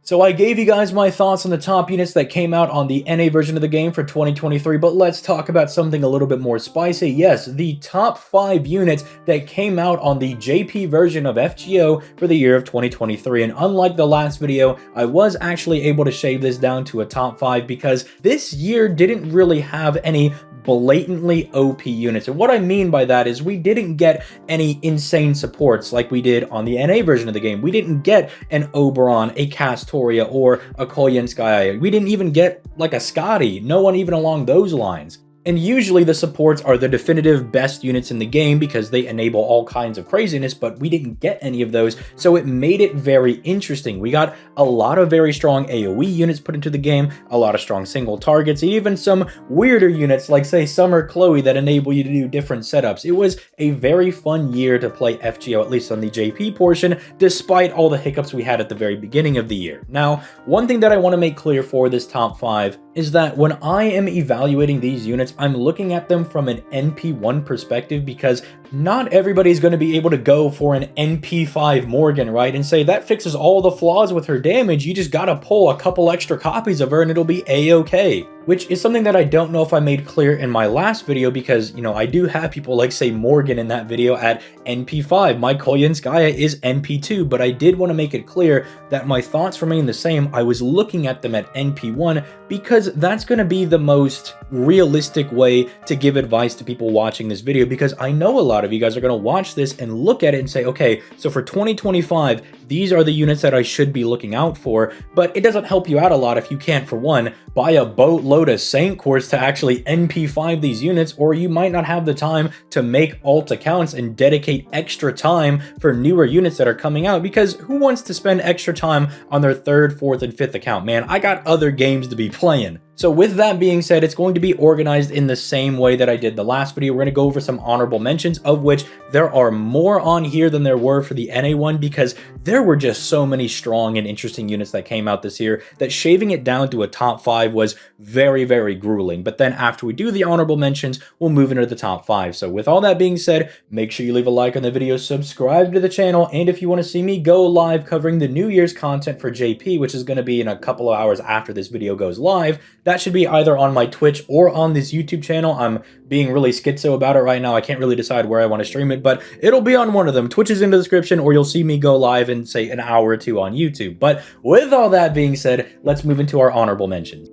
So I gave you guys my thoughts on the top units that came out on the NA version of the game for 2023, but let's talk about something a little bit more spicy. Yes, the top 5 units that came out on the JP version of FGO for the year of 2023. And unlike the last video, I was actually able to shave this down to a top 5 because this year didn't really have any blatantly OP units. And what I mean by that is we didn't get any insane supports like we did on the NA version of the game. We didn't get an Oberon, a Castoria, or a Koyenskaya. We didn't even get like a Scotty. No one even along those lines. And usually the supports are the definitive best units in the game because they enable all kinds of craziness, but we didn't get any of those, so it made it very interesting. We got a lot of very strong AoE units put into the game, a lot of strong single targets, and even some weirder units like, say, Summer Chloe that enable you to do different setups. It was a very fun year to play FGO, at least on the JP portion, despite all the hiccups we had at the very beginning of the year. Now, one thing that I want to make clear for this top 5 is that when I am evaluating these units, I'm looking at them from an NP1 perspective because not everybody's going to be able to go for an NP5 Morgan, right? And say that fixes all the flaws with her damage. You just got to pull a couple extra copies of her and it'll be a-okay. Which is something that I don't know if I made clear in my last video because, you know, I do have people like, say, Morgan in that video at NP5. My Koyenskaya is NP2, but I did want to make it clear that my thoughts remain the same. I was looking at them at NP1 because that's going to be the most realistic way to give advice to people watching this video, because I know a lot of you guys are going to watch this and look at it and say, okay, so for 2025, these are the units that I should be looking out for, but it doesn't help you out a lot if you can't, for one, buy a boatload of Saint Quartz to actually NP5 these units, or you might not have the time to make alt accounts and dedicate extra time for newer units that are coming out, because who wants to spend extra time on their 3rd, 4th, and 5th account? Man, I got other games to be playing. So with that being said, it's going to be organized in the same way that I did the last video. We're going to go over some honorable mentions, of which there are more on here than there were for the NA one, because there were just so many strong and interesting units that came out this year that shaving it down to a top 5 was very, very grueling. But then after we do the honorable mentions, we'll move into the top 5. So with all that being said, make sure you leave a like on the video, subscribe to the channel, and if you want to see me go live covering the New Year's content for JP, which is going to be in a couple of hours after this video goes live, that should be either on my Twitch or on this YouTube channel. I'm being really schizo about it right now. I can't really decide where I want to stream it, but it'll be on one of them. Twitch is in the description, or you'll see me go live in, say, an hour or 2 on YouTube. But with all that being said, let's move into our honorable mentions.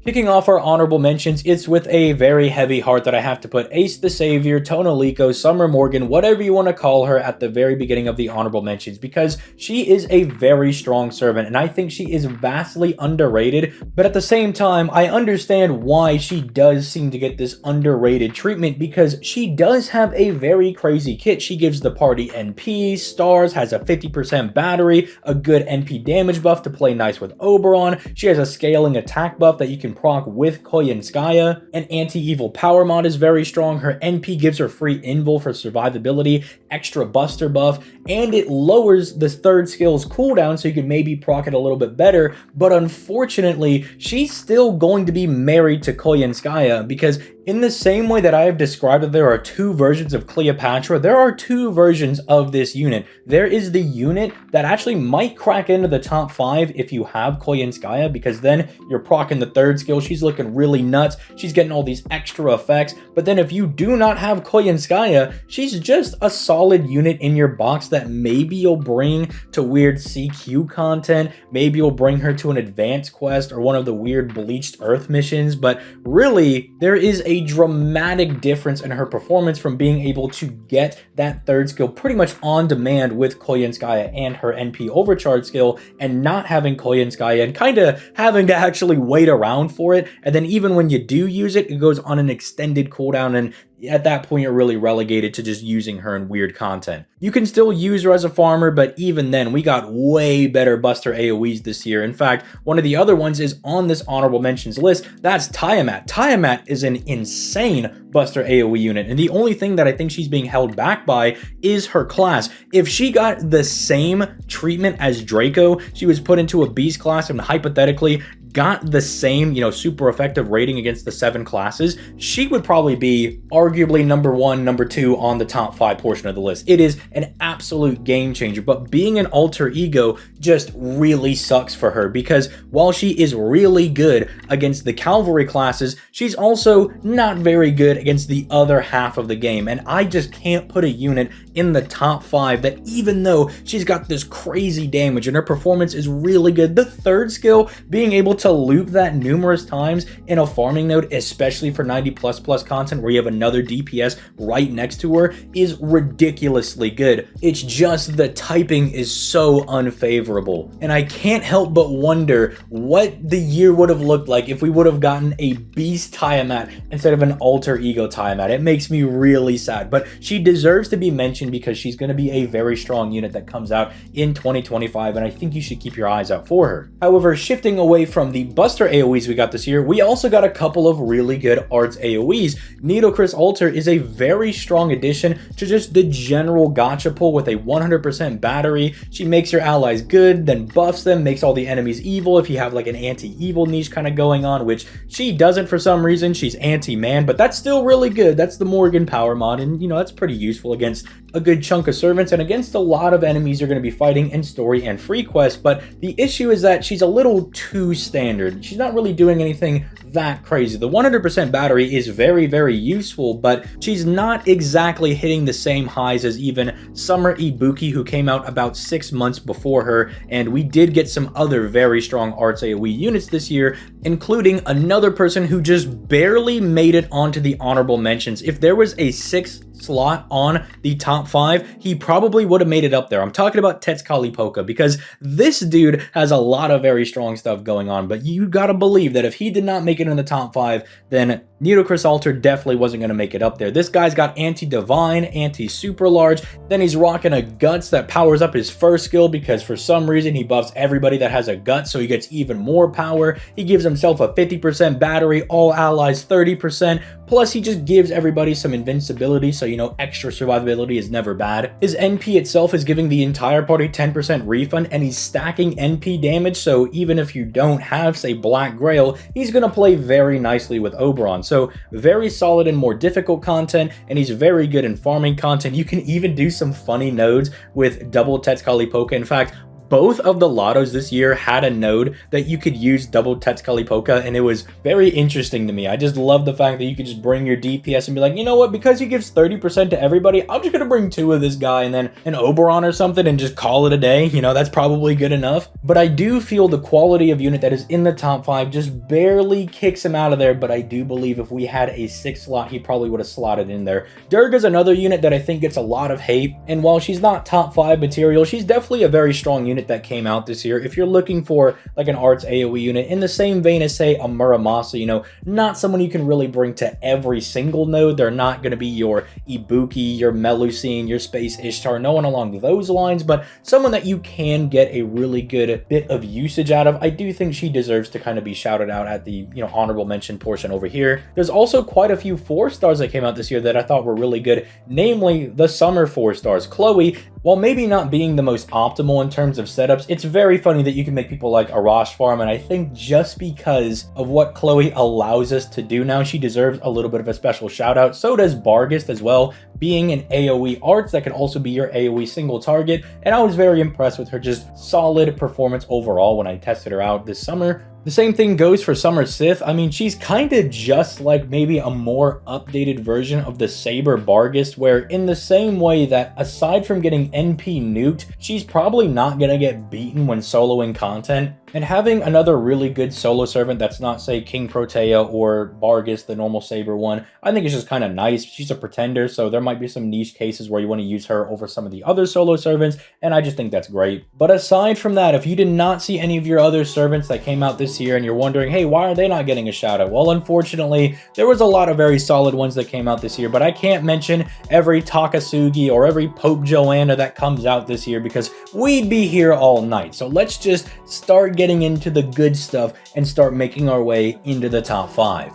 Kicking off our honorable mentions, it's with a very heavy heart that I have to put Ace the Savior, Tonalico, Summer Morgan, whatever you want to call her, at the very beginning of the honorable mentions, because she is a very strong servant, and I think she is vastly underrated, but at the same time, I understand why she does seem to get this underrated treatment, because she does have a very crazy kit. She gives the party NP, stars, has a 50% battery, a good NP damage buff to play nice with Oberon, she has a scaling attack buff that you can proc with Koyenskaya. An anti-evil power mod is very strong. Her NP gives her free invul for survivability, extra buster buff, and it lowers the 3rd skill's cooldown so you can maybe proc it a little bit better. But unfortunately, she's still going to be married to Koyenskaya, because in the same way that I have described that there are 2 versions of Cleopatra, there are 2 versions of this unit. There is the unit that actually might crack into the top 5 if you have Koyenskaya, because then you're proccing the 3rd skill. She's looking really nuts. She's getting all these extra effects. But then if you do not have Koyenskaya, she's just a solid unit in your box that maybe you'll bring to weird CQ content. Maybe you'll bring her to an advanced quest or one of the weird Bleached Earth missions. But really, there is a dramatic difference in her performance from being able to get that 3rd skill pretty much on demand with Koyenskaya and her NP overcharge skill, and not having Koyenskaya and kind of having to actually wait around for it. And then even when you do use it, it goes on an extended cooldown, and at that point you're really relegated to just using her in weird content. You can still use her as a farmer, but even then we got way better buster AoEs this year. In fact, one of the other ones is on this honorable mentions list. That's Tiamat. Tiamat is an insane buster AoE unit, and the only thing that I think she's being held back by is her class. If she got the same treatment as Draco, she was put into a beast class and hypothetically got the same, super effective rating against the 7 classes, she would probably be arguably number 1, number 2 on the top 5 portion of the list. It is an absolute game changer, but being an alter ego just really sucks for her, because while she is really good against the cavalry classes, she's also not very good against the other half of the game, and I just can't put a unit in the top 5 that, even though she's got this crazy damage and her performance is really good, the third skill, being able to loop that numerous times in a farming node, especially for 90++ content where you have another DPS right next to her, is ridiculously good. It's just the typing is so unfavorable, and I can't help but wonder what the year would have looked like if we would have gotten a beast Tiamat instead of an alter ego Tiamat. It makes me really sad, but she deserves to be mentioned because she's going to be a very strong unit that comes out in 2025, and I think you should keep your eyes out for her. However, shifting away from the Buster AoEs we got this year, we also got a couple of really good arts AoEs. Nitocris Alter is a very strong addition to just the general gacha pull with a 100% battery. She makes your allies good, then buffs them, makes all the enemies evil if you have like an anti-evil niche kind of going on, which she doesn't for some reason. She's anti-man, but that's still really good. That's the Morgan power mod, and that's pretty useful against a good chunk of servants and against a lot of enemies you're going to be fighting in story and free quest. But the issue is that she's a little too standard. She's not really doing anything that crazy. The 100% battery is very, very useful, but she's not exactly hitting the same highs as even Summer Ibuki, who came out about 6 months before her, and we did get some other very strong arts AoE units this year, including another person who just barely made it onto the honorable mentions. If there was a 6th slot on the top 5, he probably would have made it up there. I'm talking about Tetskalipoka, because this dude has a lot of very strong stuff going on, but you gotta believe that if he did not make it in the top 5, then Nitocris Alter definitely wasn't going to make it up there. This guy's got anti-divine, anti-super large, then he's rocking a guts that powers up his first skill because for some reason he buffs everybody that has a gut, so he gets even more power. He gives himself a 50% battery, all allies 30%, plus he just gives everybody some invincibility, so extra survivability is never bad. His NP itself is giving the entire party 10% refund, and he's stacking NP damage, so even if you don't have, say, Black Grail, he's going to play very nicely with Oberon. So very solid in more difficult content, and he's very good in farming content. You can even do some funny nodes with double Tetskalipoka. In fact, both of the lottos this year had a node that you could use double Tetskalipoka, and it was very interesting to me. I just love the fact that you could just bring your DPS and be like, you know what, because he gives 30% to everybody, I'm just gonna bring 2 of this guy and then an Oberon or something and just call it a day. That's probably good enough. But I do feel the quality of unit that is in the top 5 just barely kicks him out of there, but I do believe if we had a 6th slot, he probably would have slotted in there. Durga's another unit that I think gets a lot of hate, and while she's not top 5 material, she's definitely a very strong unit that came out this year. If you're looking for like an arts AoE unit in the same vein as, say, a Muramasa, not someone you can really bring to every single node. They're not going to be your Ibuki, your Melusine, your Space Ishtar, no one along those lines, but someone that you can get a really good bit of usage out of. I do think she deserves to kind of be shouted out at the honorable mention portion over here. There's also quite a few 4 stars that came out this year that I thought were really good, namely the summer 4 stars. Chloe, while maybe not being the most optimal in terms of setups, it's very funny that you can make people like Arash farm, and I think just because of what Chloe allows us to do now, she deserves a little bit of a special shout out. So does Bargist as well, being an AoE arts that can also be your AoE single target, and I was very impressed with her just solid performance overall when I tested her out this summer. The same thing goes for Summer Sith. I mean, she's kind of just like maybe a more updated version of the Saber Bargist, where in the same way that aside from getting NP nuked, she's probably not gonna get beaten when soloing content. And having another really good solo servant that's not, say, King Protea or Bargist, the normal Saber one, I think it's just kind of nice. She's a pretender, so there might be some niche cases where you want to use her over some of the other solo servants, and I just think that's great. But aside from that, if you did not see any of your other servants that came out this year and you're wondering, hey, why are they not getting a shout out? Well, unfortunately, there was a lot of very solid ones that came out this year, but I can't mention every Takasugi or every Pope Joanna that comes out this year because we'd be here all night. So let's just start getting into the good stuff and start making our way into the top 5.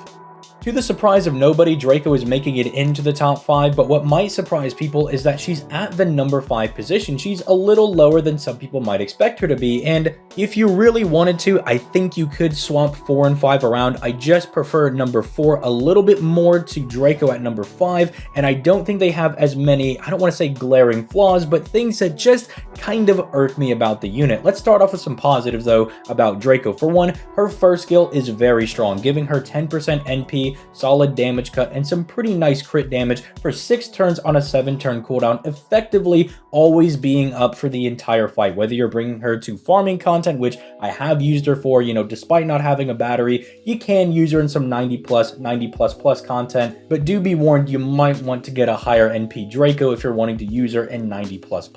To the surprise of nobody, Draco is making it into the top 5, but what might surprise people is that she's at the number 5 position. She's a little lower than some people might expect her to be, and if you really wanted to, I think you could swap 4 and 5 around. I just prefer number 4 a little bit more to Draco at number 5, and I don't think they have as many, I don't want to say glaring flaws, but things that just kind of irk me about the unit. Let's start off with some positives though about Draco. For one, her first skill is very strong, giving her 10% NP, solid damage cut, and some pretty nice crit damage for 6 turns on a 7-turn cooldown, effectively always being up for the entire fight, whether you're bringing her to farming content, which I have used her for, you know, despite not having a battery, you can use her in some 90 plus content, but do be warned, you might want to get a higher NP Draco if you're wanting to use her in 90 plus,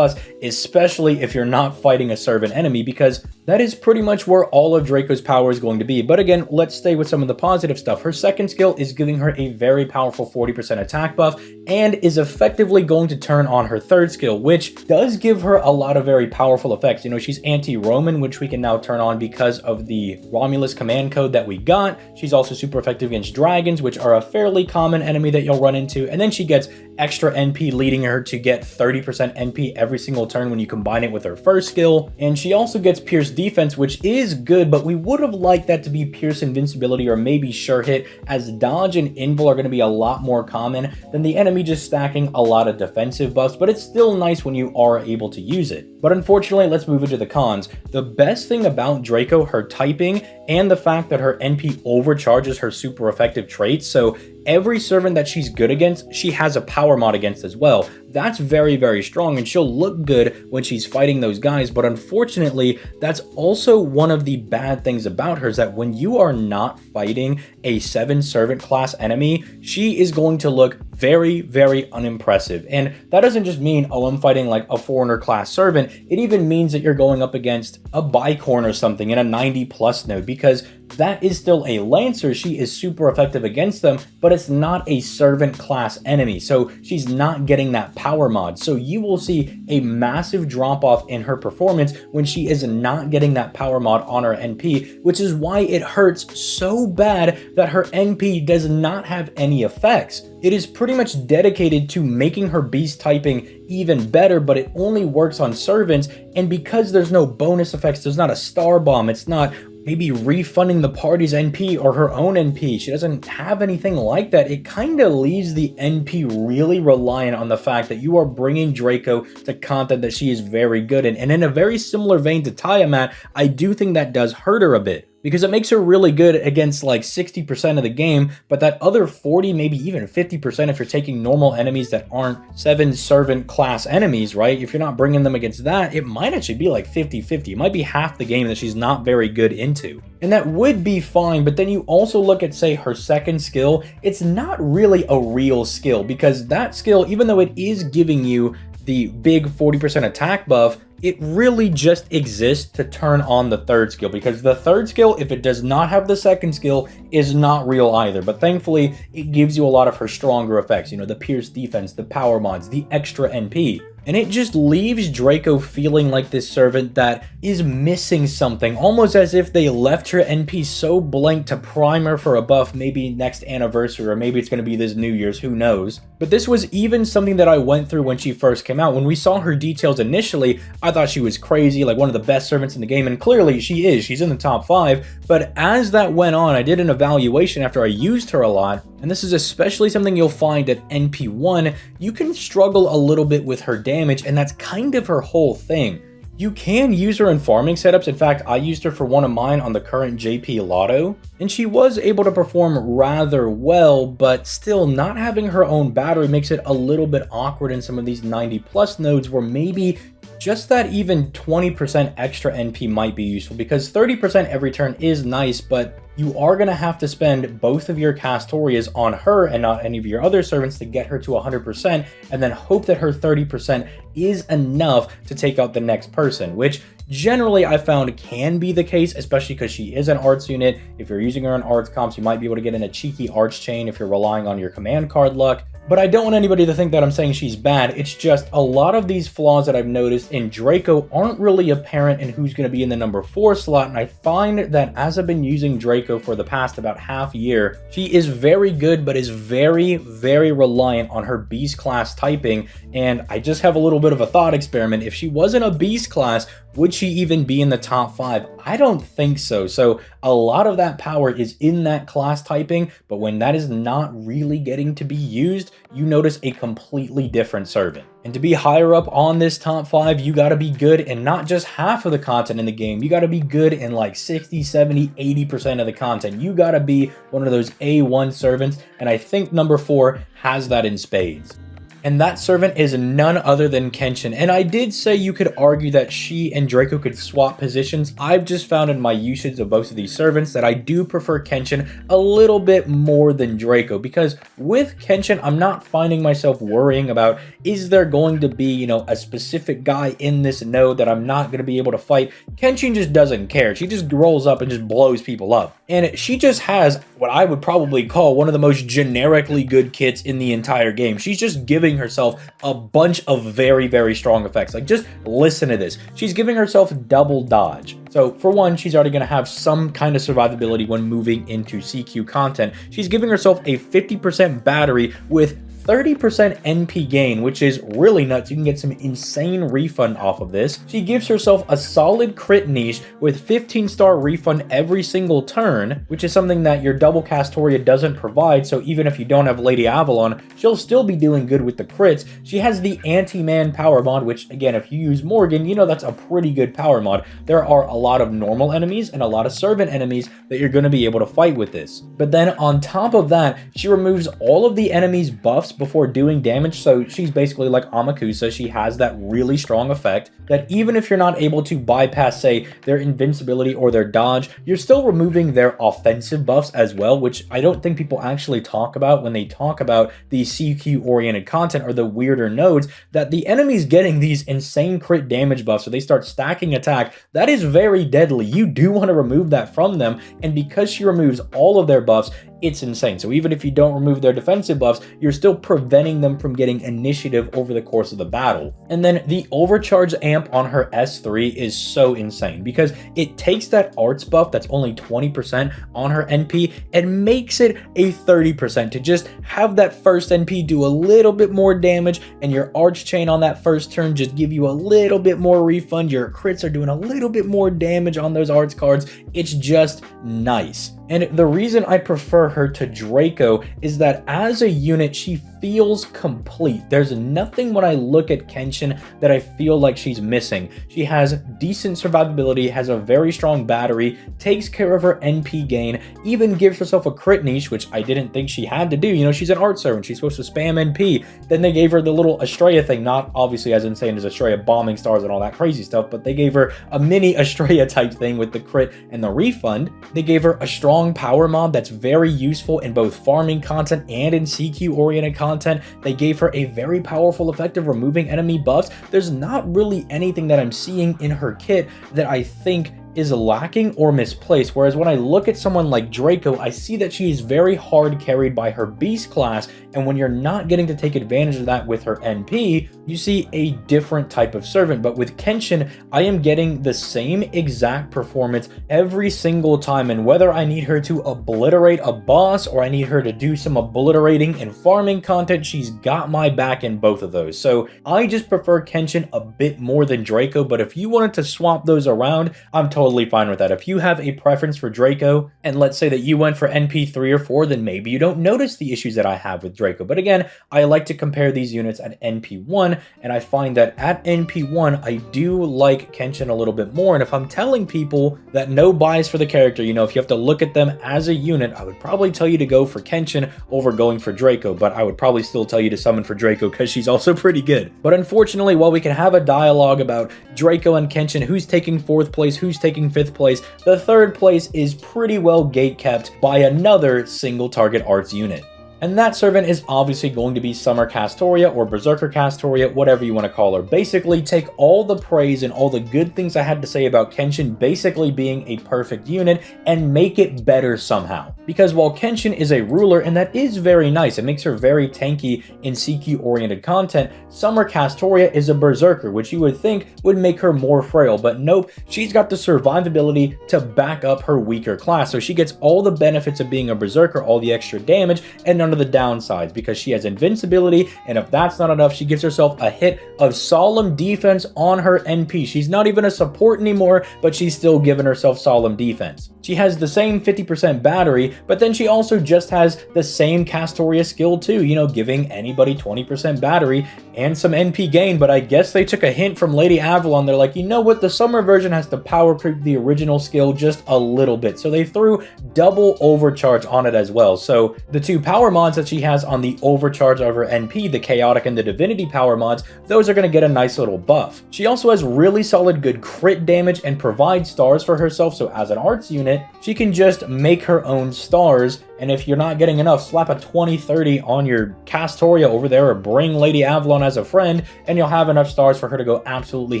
especially if you're not fighting a servant enemy, because that is pretty much where all of Draco's power is going to be. But again, let's stay with some of the positive stuff. Her second skill is giving her a very powerful 40% attack buff and is effectively going to turn on her third skill, which does give her a lot of very powerful effects. You know, she's anti-Roman, which we can now turn on because of the Romulus command code that we got. She's also super effective against dragons, which are a fairly common enemy that you'll run into. And then she gets extra NP, leading her to get 30% NP every single turn when you combine it with her first skill. And she also gets Pierce defense, which is good, but we would have liked that to be Pierce invincibility or maybe sure hit, as dodge and invul are going to be a lot more common than the enemy just stacking a lot of defensive buffs, but it's still nice when you are able to use it. But unfortunately, let's move into the cons. The best thing about Draco, her typing, and the fact that her NP overcharges her super effective traits, so every servant that she's good against, she has a power mod against as well. That's very, very strong, and she'll look good when she's fighting those guys, but unfortunately, that's also one of the bad things about her, is that when you are not fighting a 7 servant class enemy, she is going to look very, very unimpressive. And that doesn't just mean, oh, I'm fighting like a foreigner class servant. It even means that you're going up against a Bicorn or something in a 90 plus node, because that is still a Lancer. She is super effective against them, but it's not a servant class enemy, so she's not getting that power mod. So you will see a massive drop off in her performance when she is not getting that power mod on her NP, which is why it hurts so bad that her NP does not have any effects. It is pretty much dedicated to making her beast typing even better, but it only works on servants, and because there's no bonus effects, there's not a star bomb, it's not maybe refunding the party's NP or her own NP, she doesn't have anything like that. It kind of leaves the NP really reliant on the fact that you are bringing Draco to content that she is very good in. And in a very similar vein to Tiamat, I do think that does hurt her a bit, because it makes her really good against like 60% of the game, but that other 40, maybe even 50% if you're taking normal enemies that aren't 7 servant class enemies, right? If you're not bringing them against that, it might actually be like 50-50. It might be half the game that she's not very good into. And that would be fine, but then you also look at, say, her second skill, it's not really a real skill, because that skill, even though it is giving you the big 40% attack buff, it really just exists to turn on the third skill, because the third skill, if it does not have the second skill, is not real either. But thankfully, it gives you a lot of her stronger effects, you know, the Pierce defense, the power mods, the extra NP. And it just leaves Draco feeling like this servant that is missing something, almost as if they left her NP so blank to prime her for a buff maybe next anniversary, or maybe it's going to be this New Year's, who knows. But this was even something that I went through when she first came out. When we saw her details initially, I thought she was crazy, like one of the best servants in the game, and clearly she is. She's in the top 5. But as that went on, I did an evaluation after I used her a lot, and this is especially something you'll find at NP1, you can struggle a little bit with her damage, and that's kind of her whole thing. You can use her in farming setups. In fact, I used her for one of mine on the current JP Lotto, and she was able to perform rather well, but still not having her own battery makes it a little bit awkward in some of these 90 plus nodes where maybe just that even 20% extra NP might be useful, because 30% every turn is nice, but you are going to have to spend both of your Castorias on her and not any of your other servants to get her to 100%, and then hope that her 30% is enough to take out the next person, which generally I found can be the case, especially because she is an arts unit. If you're using her in arts comps, you might be able to get in a cheeky arts chain if you're relying on your command card luck. But I don't want anybody to think that I'm saying she's bad. It's just a lot of these flaws that I've noticed in Draco aren't really apparent in who's going to be in the number 4 slot, and I find that as I've been using Draco for the past about half year, she is very good, but is very, very reliant on her beast class typing, and I just have a little bit of a thought experiment. If she wasn't a beast class, would she even be in the top 5? I don't think so. So a lot of that power is in that class typing, but when that is not really getting to be used, you notice a completely different servant. And to be higher up on this top 5, you gotta be good in not just half of the content in the game, you gotta be good in like 60, 70, 80% of the content. You gotta be one of those A1 servants, and I think number 4 has that in spades. And that servant is none other than Kenshin. And I did say you could argue that she and Draco could swap positions. I've just found in my usage of both of these servants that I do prefer Kenshin a little bit more than Draco, because with Kenshin, I'm not finding myself worrying about, is there going to be, you know, a specific guy in this node that I'm not going to be able to fight? Kenshin just doesn't care. She just rolls up and just blows people up. And she just has what I would probably call one of the most generically good kits in the entire game. She's just giving herself a bunch of very, very strong effects. Like, just listen to this. She's giving herself double dodge. So for one, she's already going to have some kind of survivability when moving into CQ content. She's giving herself a 50% battery with 30% NP gain, which is really nuts. You can get some insane refund off of this. She gives herself a solid crit niche with 15-star refund every single turn, which is something that your double Castoria doesn't provide. So even if you don't have Lady Avalon, she'll still be doing good with the crits. She has the anti-man power mod, which again, if you use Morgan, you know that's a pretty good power mod. There are a lot of normal enemies and a lot of servant enemies that you're going to be able to fight with this. But then on top of that, she removes all of the enemies' buffs before doing damage, so she's basically like Amakusa. She has that really strong effect that even if you're not able to bypass, say, their invincibility or their dodge, you're still removing their offensive buffs as well, which I don't think people actually talk about when they talk about the CQ-oriented content or the weirder nodes, that the enemy's getting these insane crit damage buffs, so they start stacking attack. That is very deadly. You do want to remove that from them, and because she removes all of their buffs, it's insane. So even if you don't remove their defensive buffs, you're still preventing them from getting initiative over the course of the battle. And then the overcharge amp on her S3 is so insane because it takes that arts buff that's only 20% on her NP and makes it a 30% to just have that first NP do a little bit more damage, and your arch chain on that first turn just give you a little bit more refund. Your crits are doing a little bit more damage on those arts cards. It's just nice. And the reason I prefer her to Draco is that as a unit, she feels complete. There's nothing when I look at Kenshin that I feel like she's missing. She has decent survivability, has a very strong battery, takes care of her NP gain, even gives herself a crit niche, which I didn't think she had to do. You know, she's an art servant. She's supposed to spam NP. Then they gave her the little Estrella thing, not obviously as insane as Estrella bombing stars and all that crazy stuff, but they gave her a mini Estrella type thing with the crit and the refund. They gave her a strong power mod that's very useful in both farming content and in CQ oriented content. They gave her a very powerful effect of removing enemy buffs. There's not really anything that I'm seeing in her kit that I think is lacking or misplaced, whereas when I look at someone like Draco, I see that she is very hard carried by her beast class, and when you're not getting to take advantage of that with her NP, you see a different type of servant. But with Kenshin, I am getting the same exact performance every single time, and whether I need her to obliterate a boss or I need her to do some obliterating and farming content, she's got my back in both of those. So I just prefer Kenshin a bit more than Draco, but if you wanted to swap those around, I'm totally fine with that. If you have a preference for Draco, and let's say that you went for NP 3 or 4, then maybe you don't notice the issues that I have with Draco. But again, I like to compare these units at NP 1, and I find that at NP 1, I do like Kenshin a little bit more. And if I'm telling people that no bias for the character, you know, if you have to look at them as a unit, I would probably tell you to go for Kenshin over going for Draco, but I would probably still tell you to summon for Draco because she's also pretty good. But unfortunately, while we can have a dialogue about Draco and Kenshin, who's taking 4th place, who's taking 5th place, the 3rd place is pretty well gate kept by another single target arts unit. And that servant is obviously going to be Summer Castoria or Berserker Castoria, whatever you want to call her. Basically, take all the praise and all the good things I had to say about Kenshin basically being a perfect unit and make it better somehow. Because while Kenshin is a ruler, and that is very nice, it makes her very tanky in CQ-oriented content, Summer Castoria is a Berserker, which you would think would make her more frail, but nope, she's got the survivability to back up her weaker class, so she gets all the benefits of being a Berserker, all the extra damage, and none of the downsides, because she has invincibility, and if that's not enough, she gives herself a hit of solemn defense on her NP. She's not even a support anymore, but she's still giving herself solemn defense. She has the same 50% battery, but then she also just has the same Castoria skill too, you know, giving anybody 20% battery and some NP gain, but I guess they took a hint from Lady Avalon. They're like, you know what, the summer version has to power creep the original skill just a little bit, so they threw double overcharge on it as well. So the two power mods that she has on the overcharge of her NP, the chaotic and the divinity power mods, those are going to get a nice little buff. She also has really solid good crit damage and provides stars for herself, so as an arts unit, she can just make her own stars, and if you're not getting enough, slap a 20-30 on your Castoria over there or bring Lady Avalon as a friend, and you'll have enough stars for her to go absolutely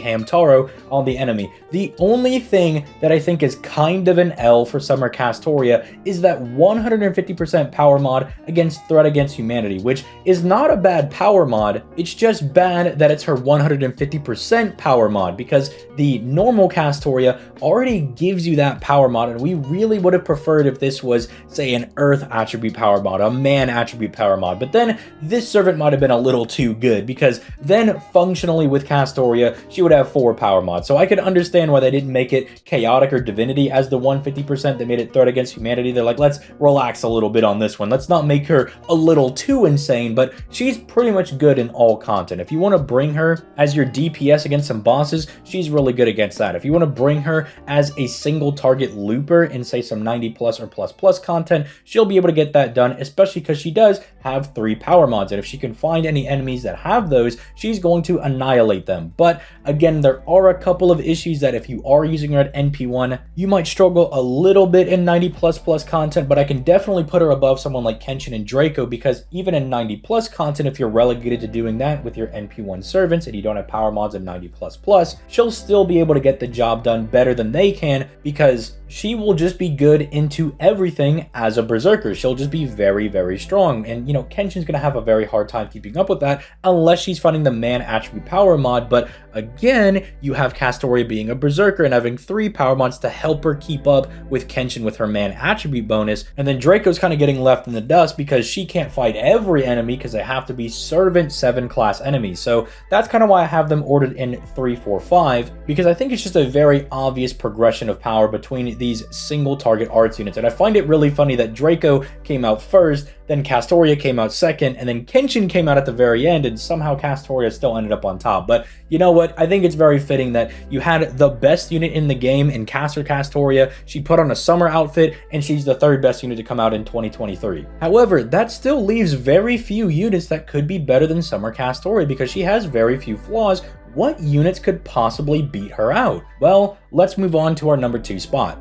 hamtaro on the enemy. The only thing that I think is kind of an L for Summer Castoria is that 150% power mod against Threat Against Humanity, which is not a bad power mod, it's just bad that it's her 150% power mod, because the normal Castoria already gives you that power mod, and we really would have preferred if this was, say, an Earth attribute power mod, a man attribute power mod, but then this servant might have been a little too good, because then functionally with Castoria, she would have 4 power mods, so I could understand why they didn't make it chaotic or divinity as the 150%. They made it Threat Against Humanity. They're like, let's relax a little bit on this one, let's not make her a little too insane, but she's pretty much good in all content. If you want to bring her as your DPS against some bosses, she's really good against that. If you want to bring her as a single target looper in, say, some 90 plus or plus plus content, she'll be able to get that done, especially because she does have 3 power mods, and if she can find any enemies that have those, she's going to annihilate them. But again, there are a couple of issues that if you are using her at NP1, you might struggle a little bit in 90 plus plus content, but I can definitely put her above someone like Kenshin and Draco, because even in 90 plus content, if you're relegated to doing that with your NP1 servants and you don't have power mods in 90 plus plus, she'll still be able to get the job done better than they can, because she will just be good into everything as a Berserker. She'll just be very, very strong. And, you know, Kenshin's going to have a very hard time keeping up with that unless she's finding the man attribute power mod. But again, you have Castoria being a Berserker and having 3 power mods to help her keep up with Kenshin with her man attribute bonus. And then Draco's kind of getting left in the dust because she can't fight every enemy because they have to be servant 7 class enemies. So that's kind of why I have them ordered in 3, 4, 5, because I think it's just a very obvious progression of power between these single target arts units. And I find it really funny that Draco came out first, then Castoria came out second, and then Kenshin came out at the very end, and somehow Castoria still ended up on top. But you know what? I think it's very fitting that you had the best unit in the game in Castoria. She put on a summer outfit, and she's the 3rd best unit to come out in 2023. However, that still leaves very few units that could be better than Summer Castoria because she has very few flaws. What units could possibly beat her out? Well, let's move on to our number 2 spot.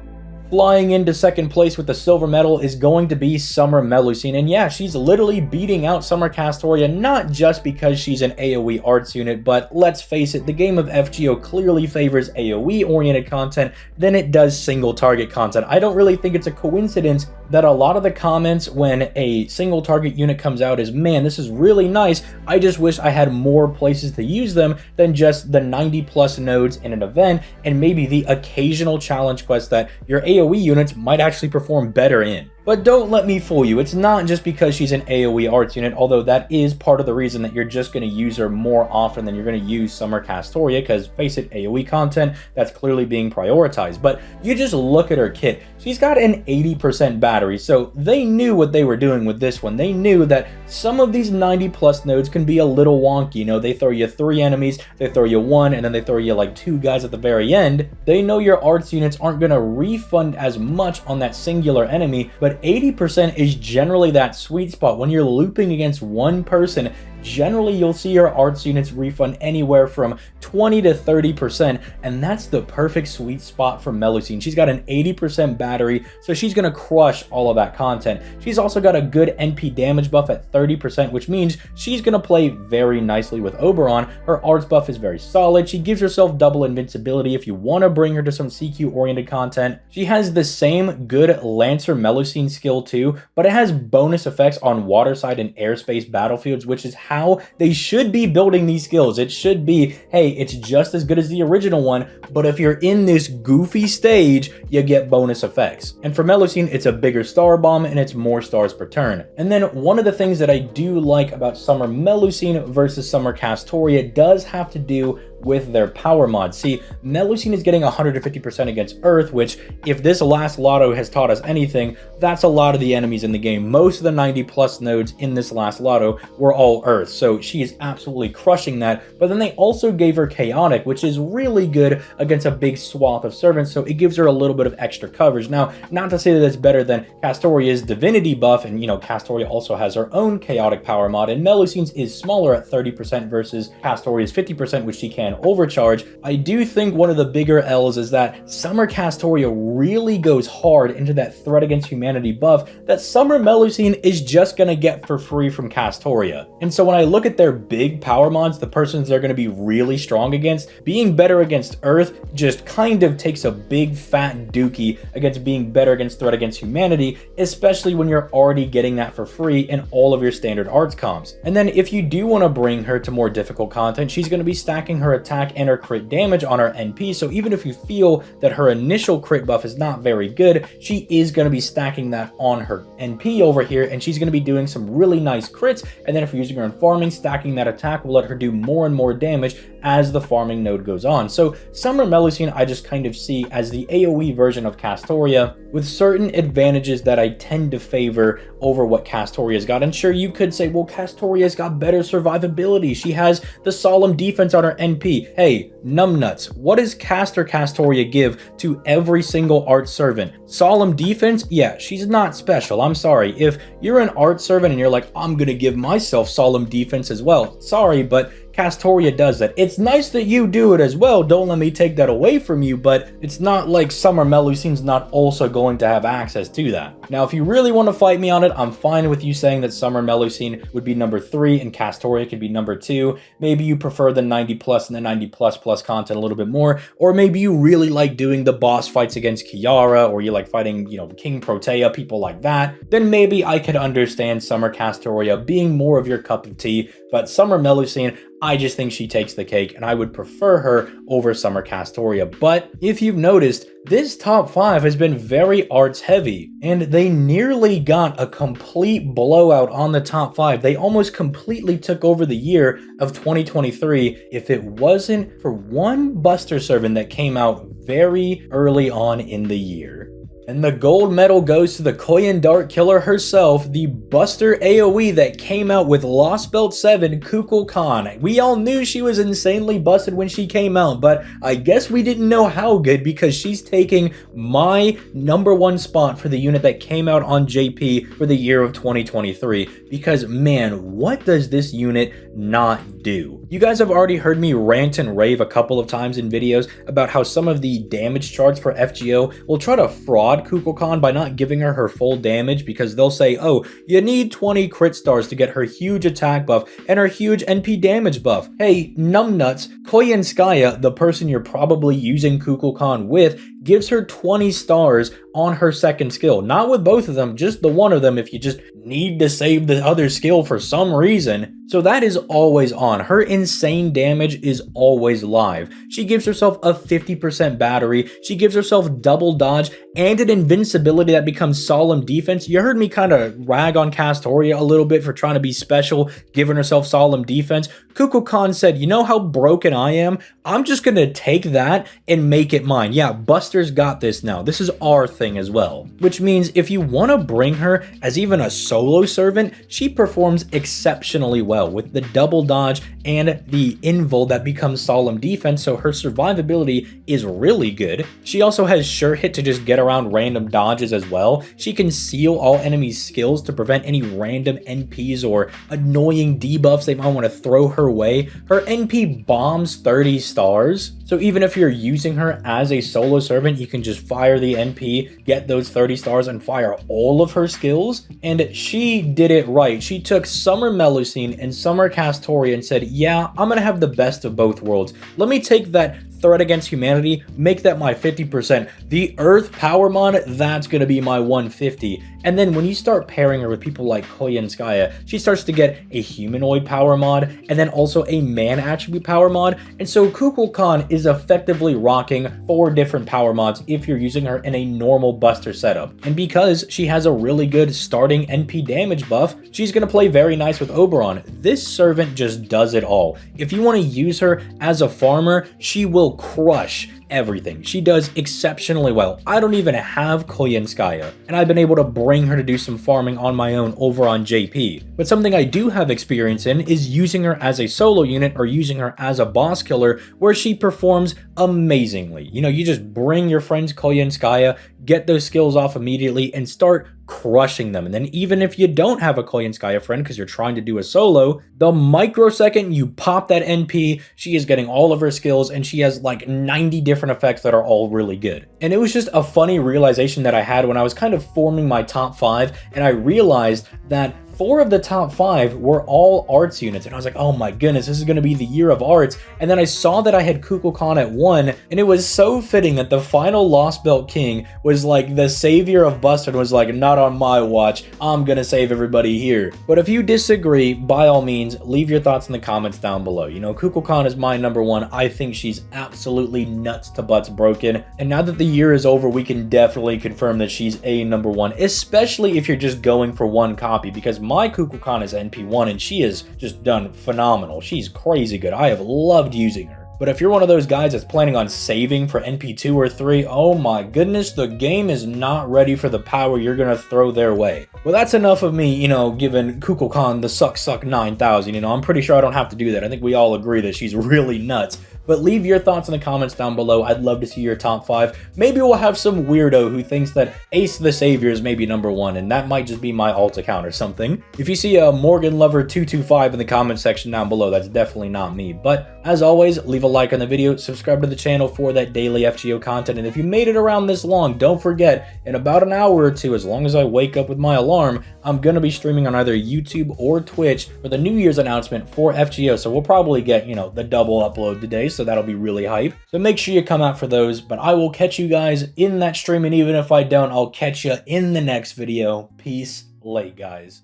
Flying into second place with the silver medal is going to be Summer Melusine, and yeah, she's literally beating out Summer Castoria, not just because she's an AoE arts unit, but let's face it, the game of FGO clearly favors AoE-oriented content than it does single target content. I don't really think it's a coincidence that a lot of the comments when a single target unit comes out is, man, this is really nice, I just wish I had more places to use them than just the 90 plus nodes in an event, and maybe the occasional challenge quest that your AoE units might actually perform better in. But don't let me fool you, it's not just because she's an AoE arts unit, although that is part of the reason that you're just going to use her more often than you're going to use Summer Castoria, because face it, AoE content, that's clearly being prioritized. But you just look at her kit, she's got an 80% battery, so they knew what they were doing with this one. They knew that some of these 90 plus nodes can be a little wonky, you know, they throw you 3 enemies, they throw you 1, and then they throw you like 2 guys at the very end. They know your arts units aren't going to refund as much on that singular enemy, but 80% is generally that sweet spot. When you're looping against one person, generally you'll see your arts units refund anywhere from 20 to 30%, and that's the perfect sweet spot for Melusine. She's got an 80% battery, so she's gonna crush all of that content. She's also got a good NP damage buff at 30%, which means she's gonna play very nicely with Oberon. Her arts buff is very solid. She gives herself double invincibility if you want to bring her to some CQ oriented content. She has the same good Lancer Melusine skill too, but it has bonus effects on waterside and airspace battlefields, which is how they should be building these skills. It should be, hey, it's just as good as the original one, but if you're in this goofy stage, you get bonus effects. And for Melusine, it's a bigger star bomb and it's more stars per turn. And then one of the things that I do like about Summer Melusine versus Summer Castoria does have to do with their power mod. See, Melusine is getting 150% against Earth, which if this last lotto has taught us anything, that's a lot of the enemies in the game. Most of the 90 plus nodes in this last lotto were all Earth, so she is absolutely crushing that. But then they also gave her Chaotic, which is really good against a big swath of servants, so it gives her a little bit of extra coverage. Now, not to say that it's better than Castoria's Divinity buff, and Castoria also has her own Chaotic power mod, and Melusine's is smaller at 30% versus Castoria's 50%, which she can overcharge. I do think one of the bigger L's is that Summer Castoria really goes hard into that threat against humanity buff that Summer Melusine is just gonna get for free from Castoria. And so when I look at their big power mods, the persons they're gonna be really strong against, being better against Earth just kind of takes a big fat dookie against being better against threat against humanity, especially when you're already getting that for free in all of your standard arts comps. And then if you do want to bring her to more difficult content, she's going to be stacking her attack and her crit damage on her NP, so even if you feel that her initial crit buff is not very good, she is going to be stacking that on her NP over here, and she's going to be doing some really nice crits, and then if you're using her in farming, stacking that attack will let her do more and more damage as the farming node goes on. So Summer Melusine I just kind of see as the AoE version of Castoria, with certain advantages that I tend to favor over what Castoria's got. And sure, you could say, well, Castoria's got better survivability. She has the solemn defense on her NP. Hey, numbnuts, what does Castoria give to every single art servant? Solemn defense? Yeah, she's not special. I'm sorry. If you're an art servant and you're like, I'm gonna give myself solemn defense as well, sorry, but Castoria does that. It's nice that you do it as well, don't let me take that away from you, but it's not like Summer Melusine's not also going to have access to that. Now, if you really want to fight me on it, I'm fine with you saying that Summer Melusine would be number 3 and Castoria could be number 2. Maybe you prefer the 90 plus and the 90 plus content a little bit more, or maybe you really like doing the boss fights against Kiara, or you like fighting, King Protea, people like that. Then maybe I could understand Summer Castoria being more of your cup of tea, but Summer Melusine, I just think she takes the cake, and I would prefer her over Summer Castoria. But if you've noticed, this top 5 has been very arts heavy, and they nearly got a complete blowout on the top 5. They almost completely took over the year of 2023 if it wasn't for one Buster servant that came out very early on in the year. And the gold medal goes to the Koyan Dart Killer herself, the Buster AoE that came out with Lost Belt 7, Kuulcon. We all knew she was insanely busted when she came out, but I guess we didn't know how good because she's taking my number 1 spot for the unit that came out on JP for the year of 2023. Because man, what does this unit not do? You guys have already heard me rant and rave a couple of times in videos about how some of the damage charts for FGO will try to fraud Kuulcon by not giving her full damage, because they'll say, oh, you need 20 crit stars to get her huge attack buff and her huge NP damage buff. Hey, numbnuts, Koyenskaya, the person you're probably using Kuulcon with, gives her 20 stars on her second skill. Not with both of them, just the one of them if you just need to save the other skill for some reason. So that is always on. Her insane damage is always live. She gives herself a 50% battery. She gives herself double dodge and an invincibility that becomes solemn defense. You heard me kind of rag on Castoria a little bit for trying to be special, giving herself solemn defense. Kuulcon said, you know how broken I am? I'm just gonna take that and make it mine. Yeah, Buster Buster's got this now. This is our thing as well. Which means if you want to bring her as even a solo servant, she performs exceptionally well with the double dodge and the invul that becomes solemn defense, so her survivability is really good. She also has sure hit to just get around random dodges as well. She can seal all enemies' skills to prevent any random NPs or annoying debuffs they might want to throw her way. Her NP bombs 30 stars, so even if you're using her as a solo servant, you can just fire the NP, get those 30 stars, and fire all of her skills. And she did it right. She took Summer Melusine and Summer Castoria and said, yeah, I'm gonna have the best of both worlds. Let me take that threat against humanity, make that my 50%. The Earth Power Mod, that's gonna be my 150. And then when you start pairing her with people like Koyenskaya, she starts to get a humanoid power mod and then also a man attribute power mod. And so Kuulcon is effectively rocking 4 different power mods if you're using her in a normal Buster setup. And because she has a really good starting NP damage buff, she's gonna play very nice with Oberon. This servant just does it all. If you want to use her as a farmer, she will crush everything. She does exceptionally well. I don't even have Koyenskaya, and I've been able to bring her to do some farming on my own over on JP. But something I do have experience in is using her as a solo unit or using her as a boss killer, where she performs amazingly. You know, you just bring your friends Koyenskaya, get those skills off immediately, and start crushing them. And then even if you don't have a Koyenskaya friend because you're trying to do a solo, the microsecond you pop that NP, she is getting all of her skills, and she has like 90 different effects that are all really good. And it was just a funny realization that I had when I was kind of forming my top 5, and I realized that 4 of the top 5 were all arts units, and I was like, oh my goodness, this is going to be the year of arts. And then I saw that I had Kuulcon at 1, and it was so fitting that the final Lost Belt King was like the savior of Buster and was like, not on my watch, I'm gonna save everybody here. But if you disagree, by all means, leave your thoughts in the comments down below. You know, Kuulcon is my number 1. I think she's absolutely nuts to butts broken, and now that the year is over, we can definitely confirm that she's a number 1, especially if you're just going for one copy, because my Kuulcon is NP1 and she has just done phenomenal. She's crazy good. I have loved using her. But if you're one of those guys that's planning on saving for NP2 or 3, oh my goodness, the game is not ready for the power you're gonna throw their way. Well, that's enough of me, you know, giving Kuulcon the suck 9000. You know, I'm pretty sure I don't have to do that. I think we all agree that she's really nuts. But leave your thoughts in the comments down below. I'd love to see your top 5. Maybe we'll have some weirdo who thinks that Ace the Savior is maybe number 1, and that might just be my alt account or something. If you see a Morgan Lover 225 in the comment section down below, that's definitely not me. But as always, leave a like on the video, subscribe to the channel for that daily FGO content, and if you made it around this long, don't forget, in about an hour or two, as long as I wake up with my alarm, I'm gonna be streaming on either YouTube or Twitch for the New Year's announcement for FGO, so we'll probably get, you know, the double upload today, so that'll be really hype. So make sure you come out for those, but I will catch you guys in that stream, and even if I don't, I'll catch you in the next video. Peace, late guys.